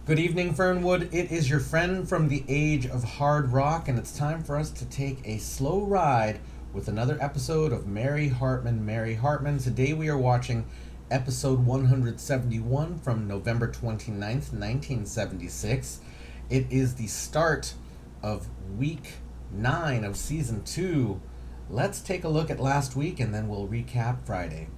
Good evening, Fernwood. It is your friend from the age of hard rock, and it's time for us to take a slow ride with another episode of Mary Hartman, Mary Hartman. Today we are watching episode 171 from November 29th, 1976. It is the start of week 9 of season 2. Let's take a look at last week and then we'll recap Friday.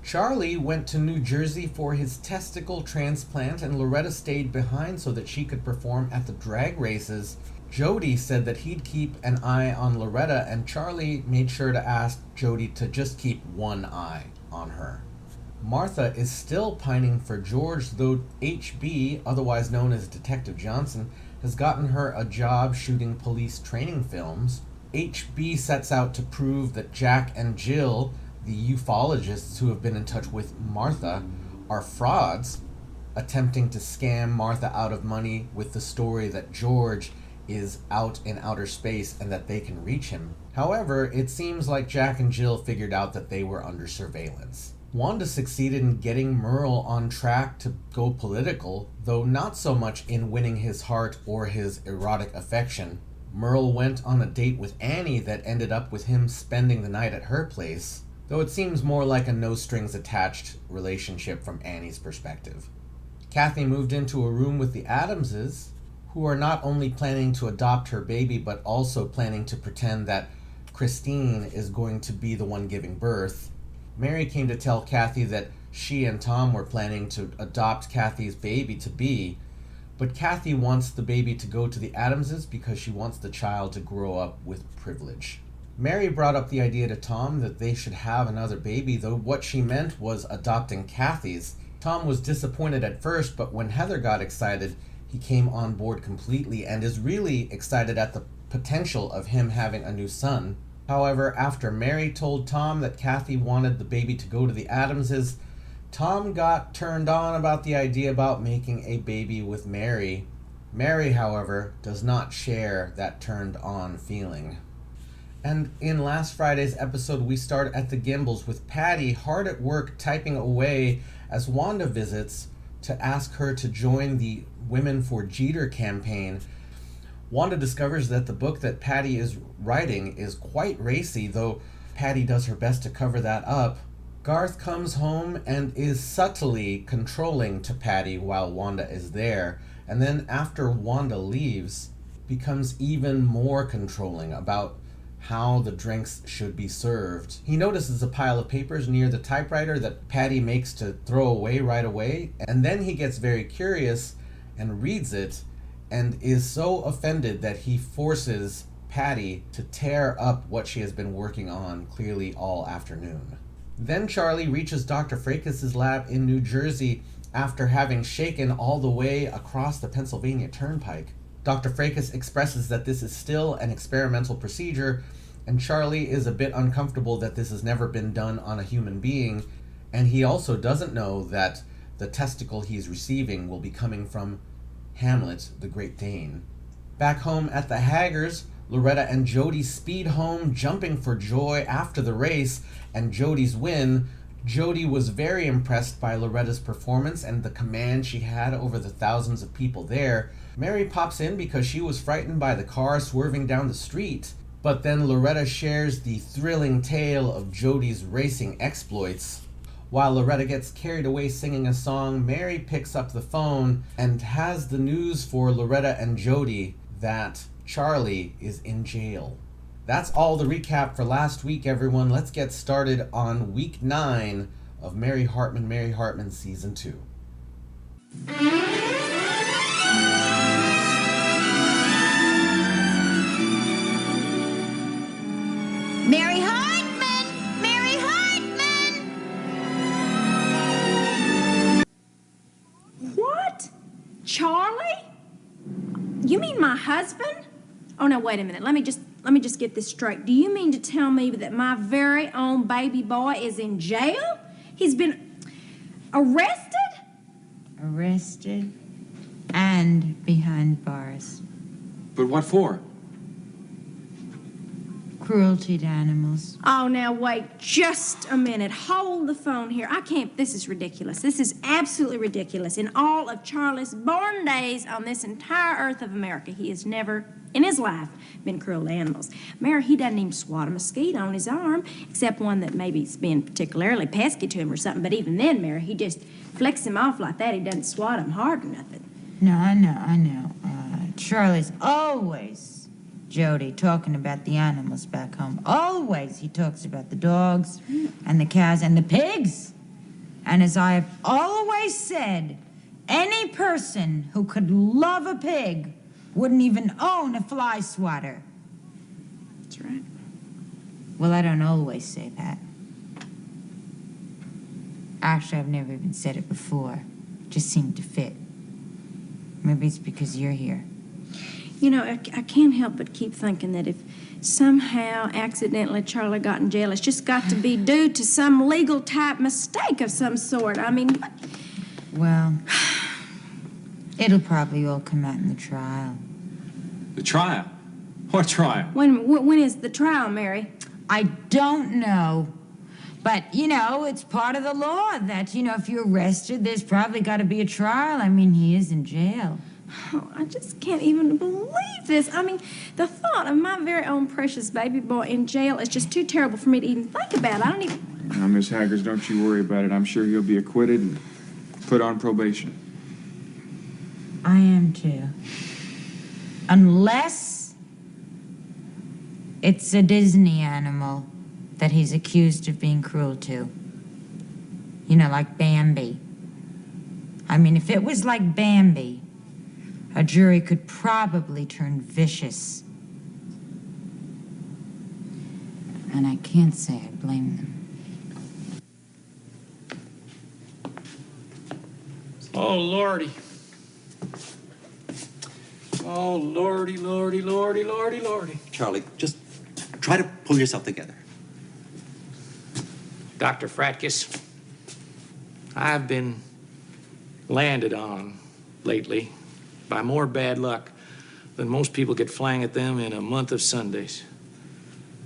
Charlie went to New Jersey for his testicle transplant, and Loretta stayed behind so that she could perform at the drag races. Jody said that he'd keep an eye on Loretta, and Charlie made sure to ask Jody to just keep one eye on her. Martha is still pining for George, though HB, otherwise known as Detective Johnson, has gotten her a job shooting police training films. HB sets out to prove that Jack and Jill, the ufologists who have been in touch with Martha, are frauds, attempting to scam Martha out of money with the story that George is out in outer space and that they can reach him. However, it seems like Jack and Jill figured out that they were under surveillance. Wanda succeeded in getting Merle on track to go political, though not so much in winning his heart or his erotic affection. Merle went on a date with Annie that ended up with him spending the night at her place, though it seems more like a no-strings-attached relationship from Annie's perspective. Kathy moved into a room with the Adamses, who are not only planning to adopt her baby, but also planning to pretend that Christine is going to be the one giving birth. Mary came to tell Kathy that she and Tom were planning to adopt Kathy's baby-to-be, but Kathy wants the baby to go to the Adamses because she wants the child to grow up with privilege. Mary brought up the idea to Tom that they should have another baby, though what she meant was adopting Kathy's. Tom was disappointed at first, but when Heather got excited, he came on board completely and is really excited at the potential of him having a new son. However, after Mary told Tom that Kathy wanted the baby to go to the Adamses, Tom got turned on about the idea about making a baby with Mary. Mary, however, does not share that turned on feeling. And in last Friday's episode, we start at the Gimbles with Patty hard at work typing away as Wanda visits to ask her to join the Women for Jeter campaign. Wanda discovers that the book that Patty is writing is quite racy, though Patty does her best to cover that up. Garth comes home and is subtly controlling to Patty while Wanda is there, and then after Wanda leaves, becomes even more controlling about how the drinks should be served. He notices a pile of papers near the typewriter that Patty makes to throw away right away, and then he gets very curious and reads it and is so offended that he forces Patty to tear up what she has been working on clearly all afternoon. Then Charlie reaches Dr. Frakes' lab in New Jersey after having shaken all the way across the Pennsylvania Turnpike. Dr. Frakes expresses that this is still an experimental procedure, and Charlie is a bit uncomfortable that this has never been done on a human being, and he also doesn't know that the testicle he's receiving will be coming from Hamlet, the Great Dane. Back home at the Haggers, Loretta and Jody speed home, jumping for joy after the race and Jody's win. Jody was very impressed by Loretta's performance and the command she had over the thousands of people there. Mary pops in because she was frightened by the car swerving down the street, but then Loretta shares the thrilling tale of Jody's racing exploits. While Loretta gets carried away singing a song, Mary picks up the phone and has the news for Loretta and Jody that Charlie is in jail. That's all the recap for last week, everyone. Let's get started on week 9 of Mary Hartman Season 2. Mary Hartman! Mary Hartman! What? Charlie? You mean my husband? Oh, no, wait a minute. Let me just get this straight. Do you mean to tell me that my very own baby boy is in jail? He's been arrested? Arrested and behind bars. But what for? cruelty to animals. Oh, now wait just a minute. Hold the phone here. I can't. This is ridiculous. This is absolutely ridiculous. In all of Charlie's born days on this entire earth of America, he has never in his life been cruel to animals. Mary, he doesn't even swat a mosquito on his arm, except one that maybe's been particularly pesky to him or something. But even then, Mary, he just flicks him off like that. He doesn't swat him hard or nothing. No, I know. Charlie's always, Jody, talking about the animals back home. Always he talks about the dogs and the cows and the pigs. And as I have always said, any person who could love a pig wouldn't even own a fly swatter. That's right. Well, I don't always say that. Actually, I've never even said it before. It just seemed to fit. Maybe it's because you're here. You know, I can't help but keep thinking that if somehow, accidentally, Charlie got in jail, it's just got to be due to some legal type mistake of some sort. I mean, what? Well, it'll probably all come out in the trial. The trial? What trial? When is the trial, Mary? I don't know. But, it's part of the law that, if you're arrested, there's probably got to be a trial. I mean, he is in jail. Oh, I just can't even believe this. I mean, the thought of my very own precious baby boy in jail is just too terrible for me to even think about. I don't even... Now, Miss Haggers, don't you worry about it. I'm sure he'll be acquitted and put on probation. I am too. Unless it's a Disney animal that he's accused of being cruel to. Like Bambi. I mean, if it was like Bambi, a jury could probably turn vicious. And I can't say I blame them. Oh, Lordy. Oh, Lordy, Lordy, Lordy, Lordy, Lordy. Charlie, just try to pull yourself together. Dr. Fratkus, I've been landed on lately by more bad luck than most people get flying at them in a month of Sundays.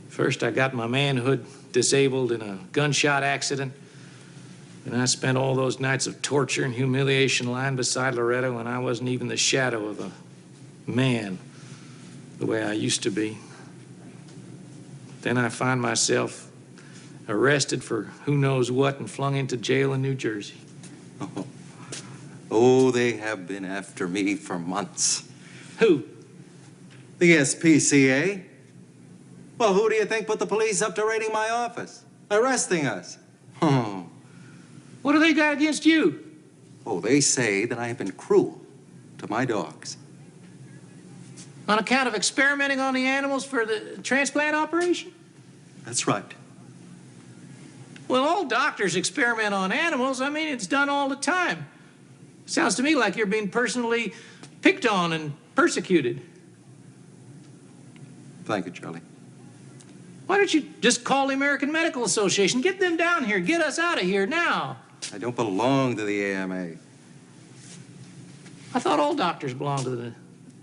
First, I got my manhood disabled in a gunshot accident, and I spent all those nights of torture and humiliation lying beside Loretta when I wasn't even the shadow of a man the way I used to be. Then I find myself arrested for who knows what and flung into jail in New Jersey. Oh, they have been after me for months. Who? The SPCA. Well, who do you think put the police up to raiding my office? Arresting us. Oh. What do they got against you? Oh, they say that I have been cruel to my dogs. On account of experimenting on the animals for the transplant operation? That's right. Well, all doctors experiment on animals. I mean, it's done all the time. Sounds to me like you're being personally picked on and persecuted. Thank you, Charlie. Why don't you just call the American Medical Association? Get them down here. Get us out of here now. I don't belong to the AMA. I thought all doctors belong to the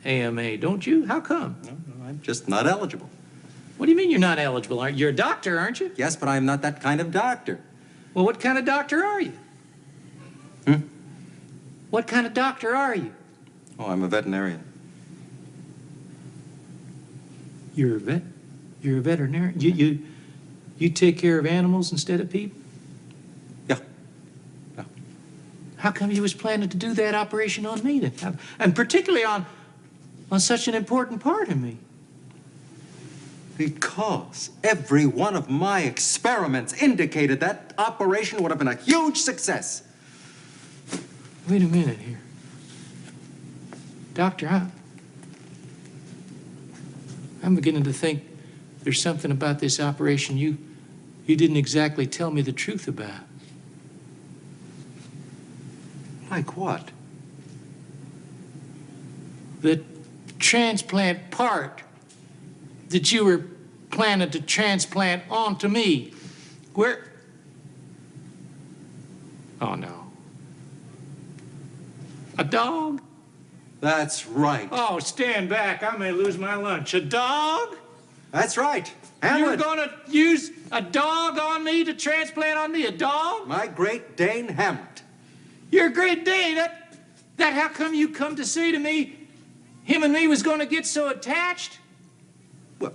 AMA, don't you? How come? No, I'm just not eligible. What do you mean you're not eligible? You're a doctor, aren't you? Yes, but I'm not that kind of doctor. Well, what kind of doctor are you? What kind of doctor are you? Oh, I'm a veterinarian. You're a vet? You're a veterinarian? You take care of animals instead of people? Yeah. How come you was planning to do that operation on me then? And particularly on such an important part of me? Because every one of my experiments indicated that operation would have been a huge success. Wait a minute here. Doctor, I'm beginning to think there's something about this operation you didn't exactly tell me the truth about. Like what? The transplant part that you were planning to transplant onto me. Where? Oh, no. A dog? That's right. Oh, stand back. I may lose my lunch. A dog? That's right. Hamlet! You're gonna use a dog on me to transplant on me? A dog? My Great Dane Hamlet. Your Great Dane? That how come you come to say to me him and me was gonna get so attached? Well,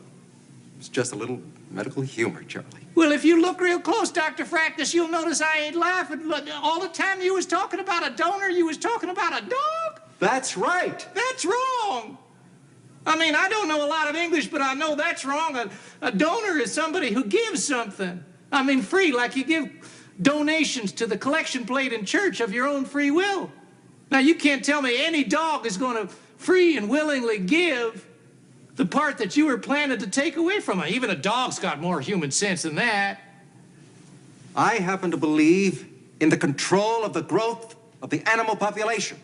it's just a little medical humor, Charlie. Well, if you look real close, Dr. Fractus, you'll notice I ain't laughing. All the time you was talking about a donor, you was talking about a dog? That's right. That's wrong. I mean, I don't know a lot of English, but I know that's wrong. A donor is somebody who gives something. I mean, free, like you give donations to the collection plate in church of your own free will. Now, you can't tell me any dog is going to free and willingly give the part that you were planning to take away from it. Even a dog's got more human sense than that. I happen to believe in the control of the growth of the animal population.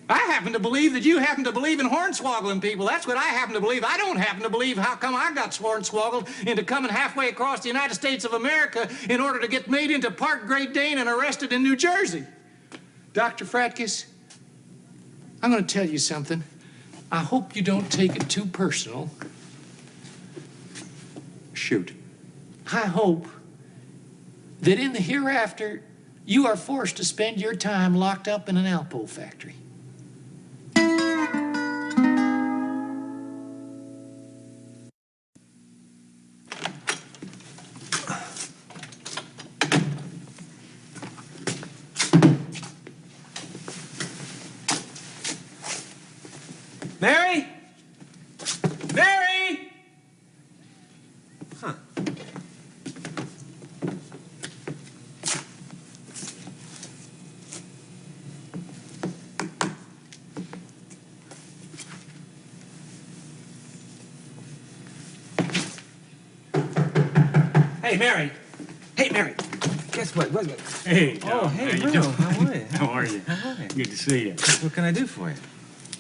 I happen to believe that you happen to believe in hornswoggling people. That's what I happen to believe. I don't happen to believe how come I got hornswoggled into coming halfway across the United States of America in order to get made into part Great Dane and arrested in New Jersey. Dr. Fratkus, I'm going to tell you something. I hope you don't take it too personal. Shoot. I hope that in the hereafter, you are forced to spend your time locked up in an Alpo factory. Mary? Mary? Huh. Hey, Mary. Hey, Mary. Guess what? Hey, Oh, Tom, hey, how you Bruno. doing? How are you? How are you? Hi. Good to see you. What can I do for you?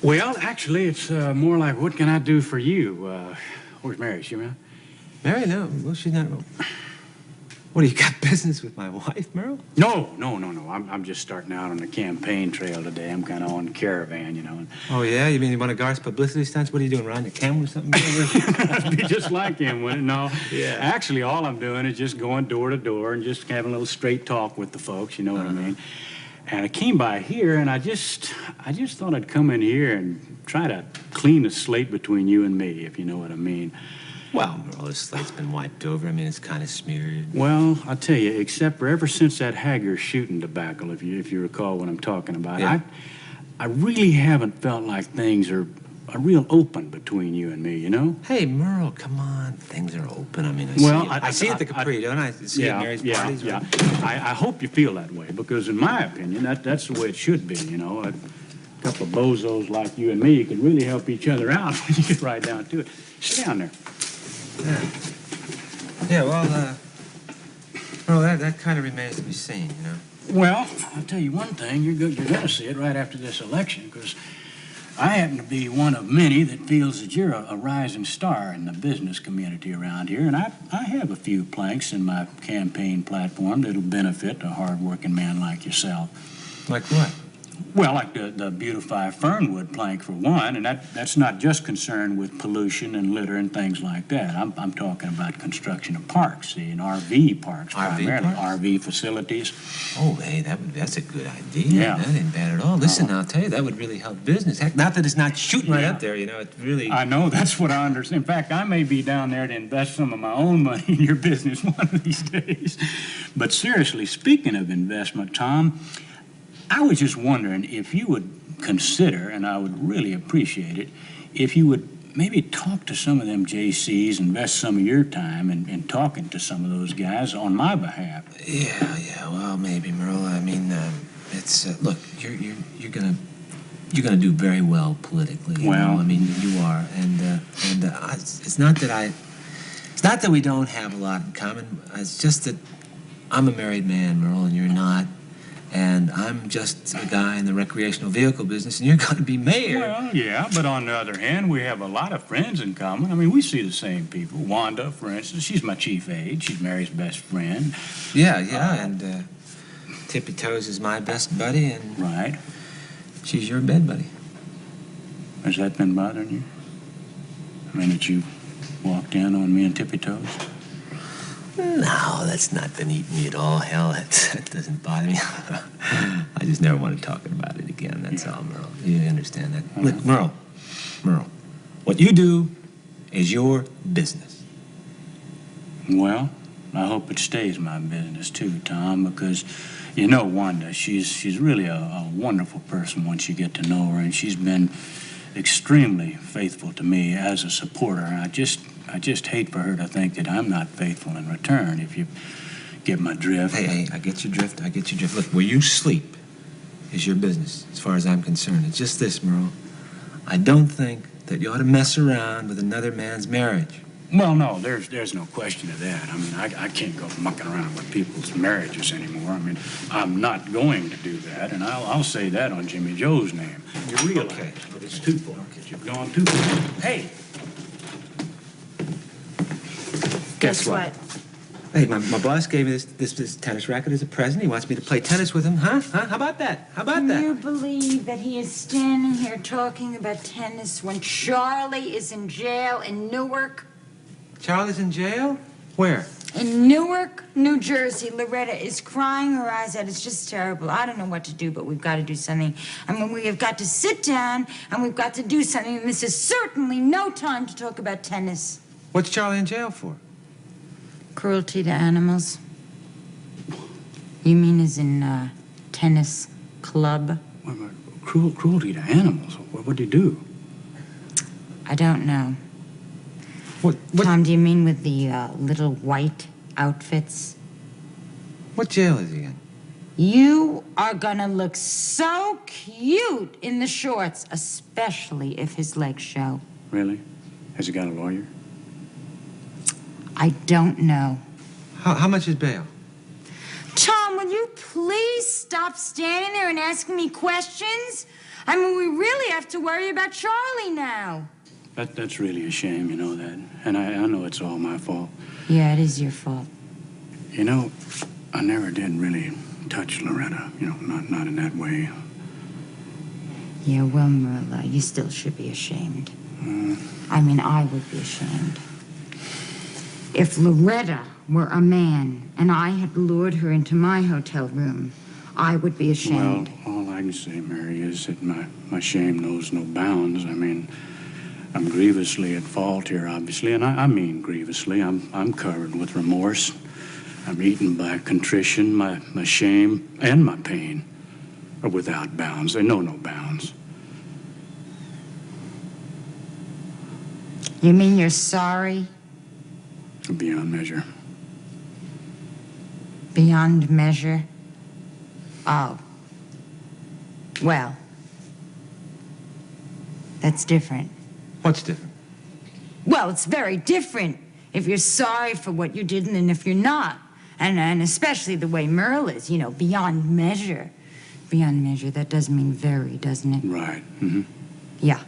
Well, actually, it's more like, what can I do for you? Where's Mary? Is she around? Mary? No. Well, she's not. What, do you got business with my wife, Merle? No. I'm just starting out on the campaign trail today. I'm kind of on caravan, you know. And Oh, yeah? You mean one of Garth's publicity stunts? What are you doing, riding a camel or something? I'd be just like him, wouldn't it? No. Yeah. Actually, all I'm doing is just going door to door and just having a little straight talk with the folks, you know what I mean? And I came by here, and I just thought I'd come in here and try to clean the slate between you and me, if you know what I mean. Well, Merle, this slate's been wiped over. I mean, it's kind of smeared. Well, I'll tell you, except for ever since that Hager shooting debacle, if you recall what I'm talking about, Yeah. I really haven't felt like things are real open between you and me, you know? Hey, Merle, come on. Things are open. I mean, I see it at the Capri, don't I? See it at Mary's parties. Yeah. I hope you feel that way, because in my opinion, that's the way it should be, you know? A couple of bozos like you and me can really help each other out when you get right down to it. Sit down there. Yeah, well, that kind of remains to be seen, you know? Well, I'll tell you one thing. You're going to see it right after this election, because I happen to be one of many that feels that you're a rising star in the business community around here, and I have a few planks in my campaign platform that'll benefit a hard-working man like yourself. Like what? Well, like the Beautify Fernwood plank, for one, and that's not just concerned with pollution and litter and things like that. I'm talking about construction of parks, see, and RV parks primarily. Parks? RV facilities. Oh, hey, that's a good idea. Yeah. That ain't bad at all. Listen, I'll tell you, that would really help business. Heck, not that it's not shooting right up there, you know, it really... I know, that's what I understand. In fact, I may be down there to invest some of my own money in your business one of these days. But seriously, speaking of investment, Tom, I was just wondering if you would consider, and I would really appreciate it, if you would maybe talk to some of them JCs, invest some of your time in talking to some of those guys on my behalf. Yeah, well, maybe, Merle. I mean, it's, look, you're gonna do very well politically. You know? I mean, you are, and it's not that we don't have a lot in common. It's just that I'm a married man, Merle, and you're not. And I'm just a guy in the recreational vehicle business, and you're going to be mayor. Well, yeah, but on the other hand, we have a lot of friends in common. I mean, we see the same people. Wanda, for instance, she's my chief aide. She's Mary's best friend. Yeah, and Tippy Toes is my best buddy, and... Right. She's your bed buddy. Has that been bothering you? I mean, that you walked in on me on tippy toes? No, that's not beneath me at all. Hell, that doesn't bother me. I just never want to talk about it again, that's all, Merle. You understand that? Look, Merle, what you do is your business. Well, I hope it stays my business too, Tom, because you know Wanda, she's really a wonderful person once you get to know her, and she's been extremely faithful to me as a supporter. And I just hate for her to think that I'm not faithful in return, if you get my drift. Hey, I get your drift. Look, where you sleep is your business, as far as I'm concerned. It's just this, Merle. I don't think that you ought to mess around with another man's marriage. Well, no, there's no question of that. I mean, I can't go mucking around with people's marriages anymore. I mean, I'm not going to do that, and I'll say that on Jimmy Joe's name. You realize, Okay. But it's too far. You've gone too far. Hey! Guess what? Hey, my boss gave me this tennis racket as a present. He wants me to play tennis with him. Huh? How about that? Can you believe that he is standing here talking about tennis when Charlie is in jail in Newark? Charlie's in jail? Where? In Newark, New Jersey. Loretta is crying her eyes out. It's just terrible. I don't know what to do, but we've got to do something. I mean, we have got to sit down and we've got to do something. And this is certainly no time to talk about tennis. What's Charlie in jail for? Cruelty to animals. You mean as in tennis club? Cruelty to animals? What'd he do? I don't know. What? Tom, do you mean with the little white outfits? What jail is he in? You are gonna look so cute in the shorts, especially if his legs show. Really? Has he got a lawyer? I don't know. How much is bail? Tom, will you please stop standing there and asking me questions? I mean, we really have to worry about Charlie now. That's really a shame, you know that. And I know it's all my fault. Yeah, it is your fault. You know, I never did really touch Loretta, you know, not in that way. Yeah, well, Merle, you still should be ashamed. I mean, I would be ashamed. If Loretta were a man and I had lured her into my hotel room, I would be ashamed. Well, all I can say, Mary, is that my shame knows no bounds. I mean, I'm grievously at fault here, obviously, and I mean grievously. I'm covered with remorse. I'm eaten by contrition. My shame and my pain are without bounds. They know no bounds. You mean you're sorry? Beyond measure. Beyond measure? Oh. Well. That's different. What's different? Well, it's very different if you're sorry for what you did and if you're not. And especially the way Merle is, you know, beyond measure. Beyond measure, that does mean very, doesn't it? Right. Mm-hmm. Yeah.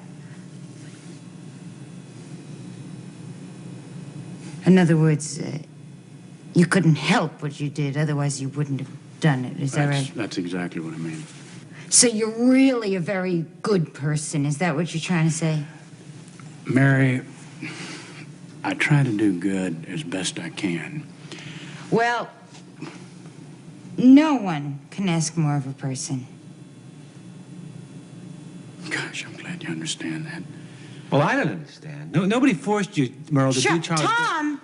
In other words, you couldn't help what you did, otherwise you wouldn't have done it. Is that right? That's exactly what I mean. So you're really a very good person. Is that what you're trying to say? Mary, I try to do good as best I can. Well, no one can ask more of a person. Gosh, I'm glad you understand that. Well, I don't understand. Nobody forced you, Merle, to Sure, do Charlie's... Tom,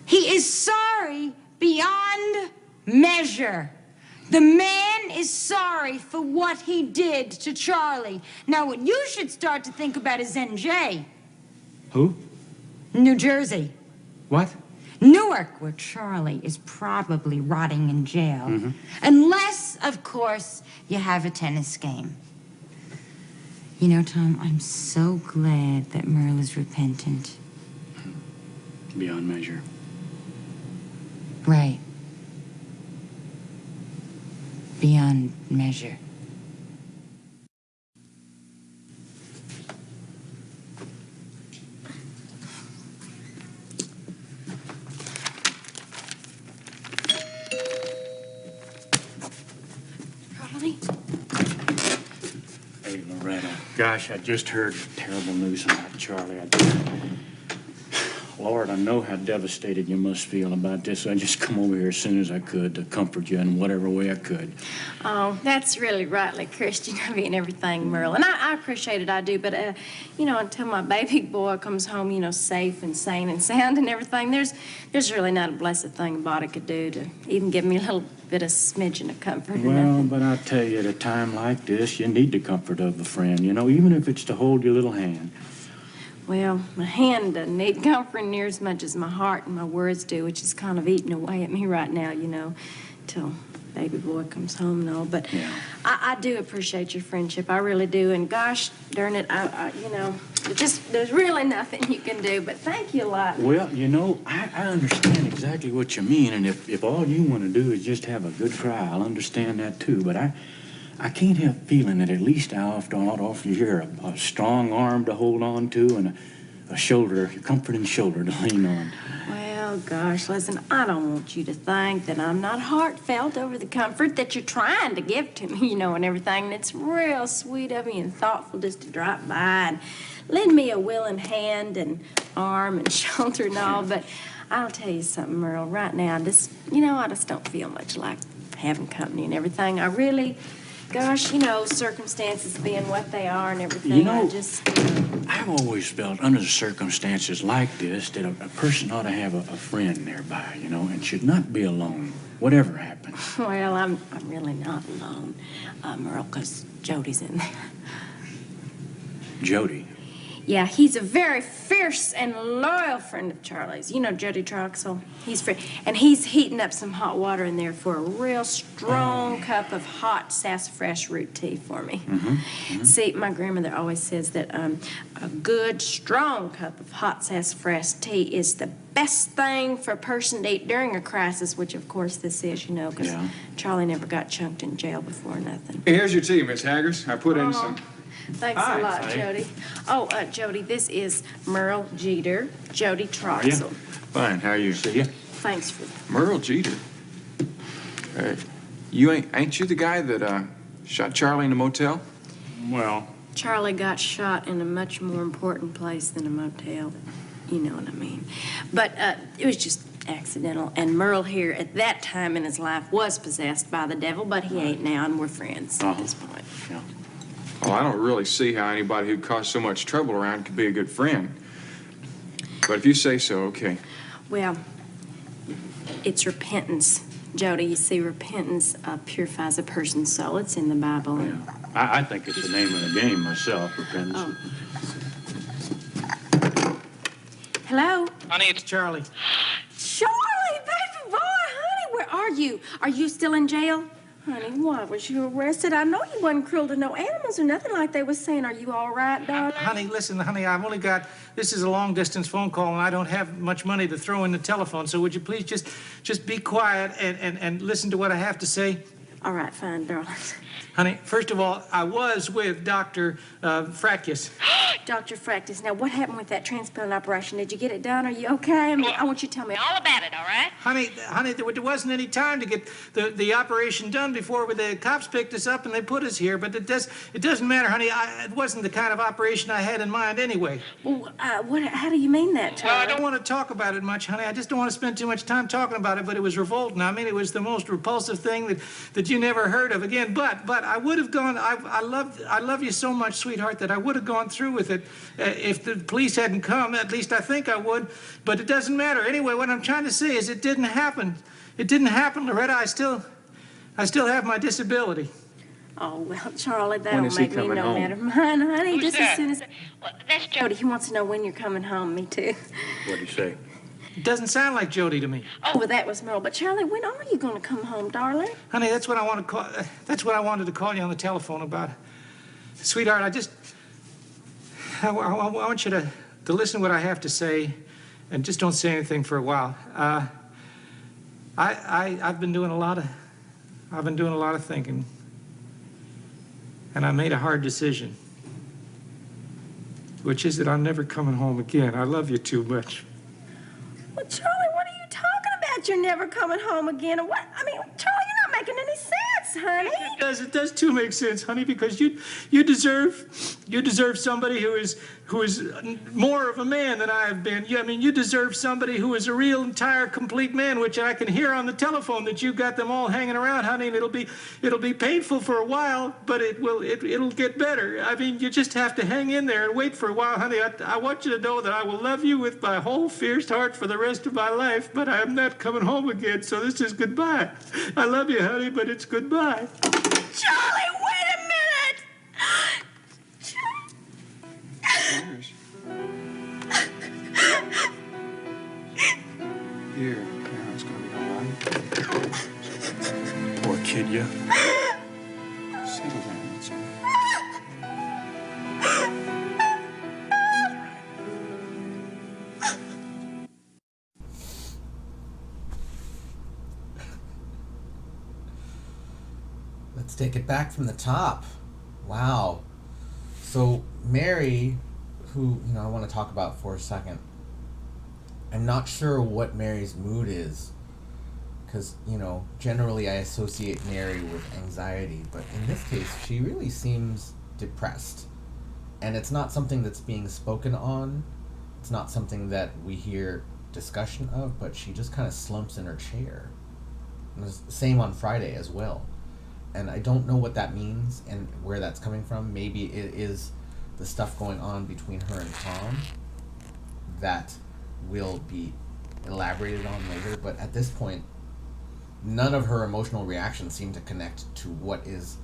he is sorry beyond measure. The man is sorry for what he did to Charlie. Now, what you should start to think about is NJ. Who? New Jersey. What? Newark, where Charlie is probably rotting in jail. Mm-hmm. Unless, of course, you have a tennis game. You know, Tom, I'm so glad that Merle is repentant. Beyond measure. Right. Beyond measure. Charlie? Hey, Loretta. Gosh, I just heard terrible news about Charlie. Lord, I know how devastated you must feel about this. I just come over here as soon as I could to comfort you in whatever way I could. Oh, that's really rightly Christian of you and everything, Merle. And I appreciate it, I do. But, you know, until my baby boy comes home, you know, safe and sane and sound and everything, there's really not a blessed thing a body could do to even give me a little bit of smidgen of comfort. Well, but I tell you, at a time like this, you need the comfort of a friend, you know, even if it's to hold your little hand. Well, my hand doesn't need comfort near as much as my heart and my words do, which is kind of eating away at me right now, you know, till baby boy comes home and all. But yeah. I do appreciate your friendship. I really do. And gosh, darn it, you know, there's really nothing you can do. But thank you a lot. Well, you know, I understand exactly what you mean. And if all you want to do is just have a good cry, I'll understand that too. But I can't help feeling that at least I ought to offer you here a strong arm to hold on to and a shoulder, a comforting shoulder to lean on. Well, gosh, listen, I don't want you to think that I'm not heartfelt over the comfort that you're trying to give to me, you know, and everything. And it's real sweet of you and thoughtful just to drop by and lend me a willing hand and arm and shoulder and all. But I'll tell you something, Merle, right now, I just don't feel much like having company and everything. I really... Gosh, you know, circumstances being what they are and everything, you know, I've always felt under the circumstances like this that a person ought to have a friend nearby, you know, and should not be alone, whatever happens. Well, I'm really not alone, Merle, because Jody's in there. Jody? Yeah, he's a very fierce and loyal friend of Charlie's. You know Jody Troxel. He's he's heating up some hot water in there for a real strong cup of hot sassafras root tea for me. Mm-hmm. See, my grandmother always says that a good, strong cup of hot sassafras tea is the best thing for a person to eat during a crisis, which, of course, this is, you know, because Charlie never got chunked in jail before nothing. Hey, here's your tea, Miss Haggers. I put in some... Thanks a lot, Jody. Oh, Jody, this is Merle Jeter, Jody Troxel. Fine, how are you? See ya. Thanks for that. Merle Jeter. Ain't you the guy that shot Charlie in the motel? Well... Charlie got shot in a much more important place than a motel. You know what I mean. But it was just accidental. And Merle here, at that time in his life, was possessed by the devil, but he ain't now, and we're friends at this point. Yeah. Well, I don't really see how anybody who caused so much trouble around could be a good friend. But if you say so, okay. Well, it's repentance, Jody. You see, repentance purifies a person's soul. It's in the Bible. Yeah. I think it's the name of the game myself, repentance. Oh. Hello? Honey, it's Charlie. Charlie, baby boy, honey, where are you? Are you still in jail? Honey, why was you arrested? I know you wasn't cruel to no animals or nothing like they was saying. Are you all right, darling? Honey, listen, honey, I've only got, this is a long-distance phone call, and I don't have much money to throw in the telephone, so would you please just be quiet and listen to what I have to say? All right, fine, darling. Honey, first of all, I was with Dr. Frackus. Dr. Fractus, now what happened with that transplant operation? Did you get it done? Are you okay? I mean, I want you to tell me all about it, all right? Honey, there wasn't any time to get the operation done before the cops picked us up and they put us here. But it doesn't matter, honey. It wasn't the kind of operation I had in mind anyway. Well, how do you mean that, Charlie? Well, I don't want to talk about it much, honey. I just don't want to spend too much time talking about it. But it was revolting. I mean, it was the most repulsive thing that you never heard of again. But I would have gone. I love you so much, sweetheart, that I would have gone through with it if the police hadn't come. At least I think I would. But it doesn't matter. Anyway, what I'm trying to say is it didn't happen. It didn't happen, Loretta. I still have my disability. Oh, well, Charlie, that'll make me no matter. Mine, honey, just as soon as... Well, that's Jody. He wants to know when you're coming home. Me too. What'd he say? It doesn't sound like Jody to me. Oh, well, that was Merle. But Charlie, when are you going to come home, darling? Honey, that's what I want to call. That's what I wanted to call you on the telephone about. Sweetheart, I want you to listen to what I have to say, and just don't say anything for a while. I've been doing a lot of thinking, and I made a hard decision, which is that I'm never coming home again. I love you too much. Well, Charlie, what are you talking about? You're never coming home again. What? I mean, Charlie, you're not making any sense. sense, honey. It does too make sense, honey, because you deserve somebody who is more of a man than I have been. You deserve somebody who is a real, entire, complete man, which I can hear on the telephone that you've got them all hanging around, honey, and it'll be painful for a while, but it'll get better. I mean, you just have to hang in there and wait for a while, honey. I want you to know that I will love you with my whole fierce heart for the rest of my life, but I am not coming home again, so this is goodbye. I love you, honey, but it's goodbye. Charlie, wait a minute! Here, it's gonna be all right. Poor kid, you. Settle down, it's all right. Let's take it back from the top. Wow. So Mary, who I want to talk about for a second. I'm not sure what Mary's mood is, because generally I associate Mary with anxiety, but in this case she really seems depressed, and it's not something that's being spoken on. It's not something that we hear discussion of, but she just kind of slumps in her chair. And it's the same on Friday as well. And I don't know what that means and where that's coming from. Maybe it is the stuff going on between her and Tom that will be elaborated on later. But at this point, none of her emotional reactions seem to connect to what is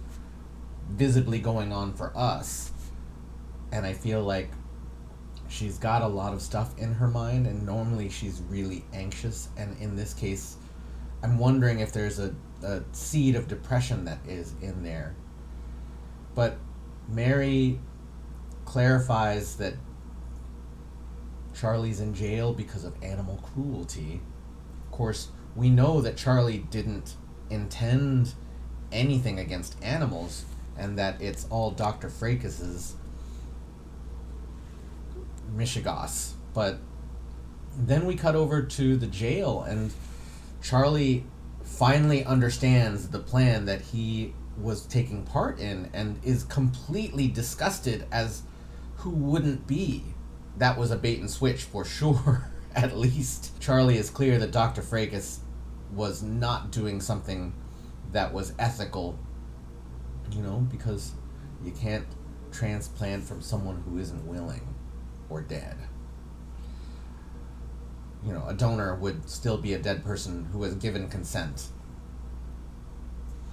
visibly going on for us. And I feel like she's got a lot of stuff in her mind, and normally she's really anxious. And in this case, I'm wondering if there's a seed of depression that is in there. But Mary clarifies that Charlie's in jail because of animal cruelty. Of course, we know that Charlie didn't intend anything against animals, and that it's all Dr. Fracas's mishigas. But then we cut over to the jail, and Charlie finally understands the plan that he was taking part in and is completely disgusted, as who wouldn't be. That was a bait and switch for sure. At least Charlie is clear that Dr. Fracas was not doing something that was ethical, because you can't transplant from someone who isn't willing or dead. A donor would still be a dead person who has given consent.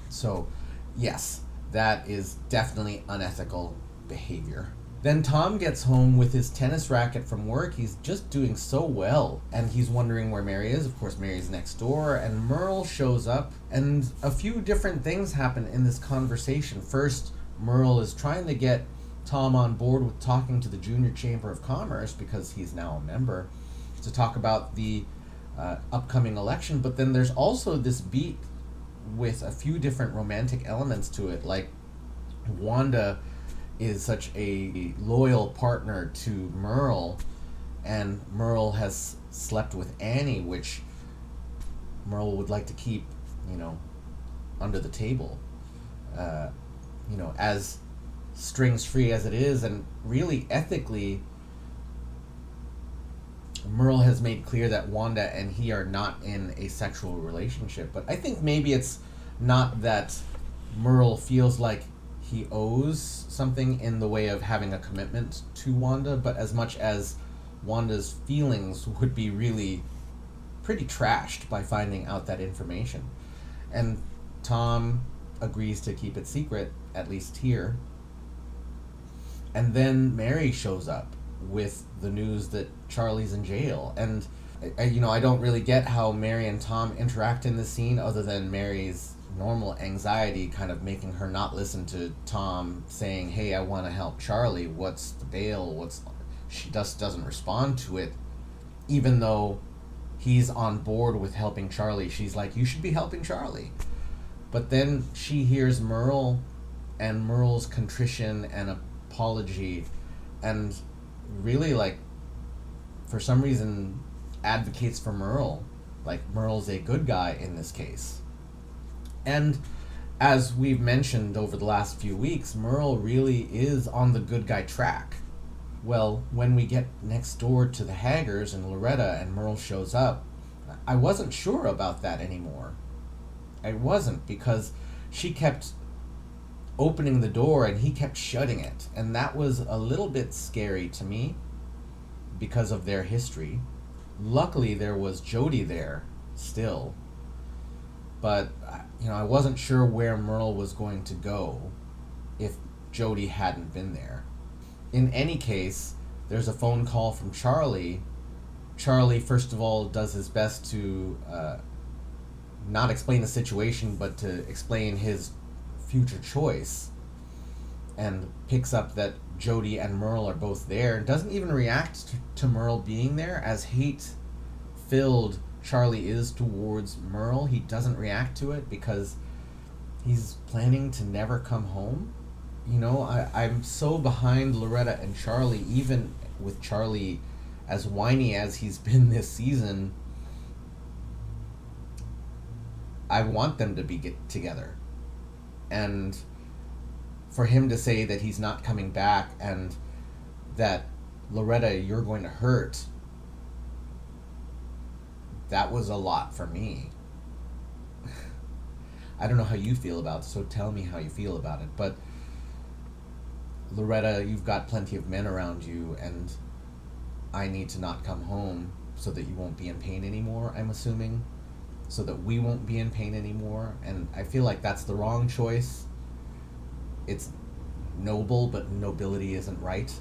So, yes, that is definitely unethical behavior. Then Tom gets home with his tennis racket from work. He's just doing so well, and he's wondering where Mary is. Of course, Mary's next door, and Merle shows up, and a few different things happen in this conversation. First, Merle is trying to get Tom on board with talking to the Junior Chamber of Commerce, because he's now a member, to talk about the upcoming election. But then there's also this beat with a few different romantic elements to it, like Wanda is such a loyal partner to Merle, and Merle has slept with Annie, which Merle would like to keep, under the table, as strings free as it is. And really ethically, Merle has made clear that Wanda and he are not in a sexual relationship. But I think maybe it's not that Merle feels like he owes something in the way of having a commitment to Wanda, but as much as Wanda's feelings would be really pretty trashed by finding out that information. And Tom agrees to keep it secret, at least here. And then Mary shows up with the news that Charlie's in jail. And I don't really get how Mary and Tom interact in this scene, other than Mary's normal anxiety kind of making her not listen to Tom saying, hey, I want to help Charlie, what's the bail, she just doesn't respond to it, even though he's on board with helping Charlie. She's like, you should be helping Charlie. But then she hears Merle and Merle's contrition and apology, and really, for some reason advocates for Merle, like Merle's a good guy in this case. And as we've mentioned over the last few weeks, Merle really is on the good guy track. Well, when we get next door to the Haggers and Loretta and Merle shows up, I wasn't sure about that anymore. I wasn't, because she kept opening the door and he kept shutting it. And that was a little bit scary to me because of their history. Luckily, there was Jody there still. But, I wasn't sure where Merle was going to go if Jody hadn't been there. In any case, there's a phone call from Charlie. Charlie, first of all, does his best to not explain the situation, but to explain his future choice, and picks up that Jody and Merle are both there, and doesn't even react to Merle being there. As hate-filled Charlie is towards Merle, he doesn't react to it because he's planning to never come home. I'm so behind Loretta and Charlie, even with Charlie as whiny as he's been this season. I want them to be together. And for him to say that he's not coming back and that, Loretta, you're going to hurt, that was a lot for me. I don't know how you feel about it, so tell me how you feel about it. But Loretta, you've got plenty of men around you, and I need to not come home so that you won't be in pain anymore, I'm assuming. So that we won't be in pain anymore. And I feel like that's the wrong choice. It's noble, but nobility isn't right.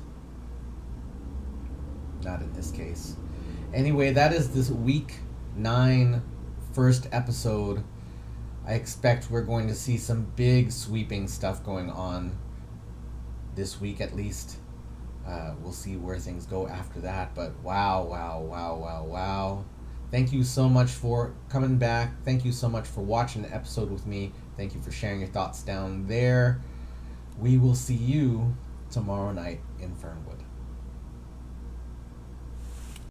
Not in this case. Anyway, that is this week 9 first episode. I expect we're going to see some big sweeping stuff going on this week at least. We'll see where things go after that, but wow. Thank you so much for coming back. Thank you so much for watching the episode with me. Thank you for sharing your thoughts down there. We will see you tomorrow night in Fernwood.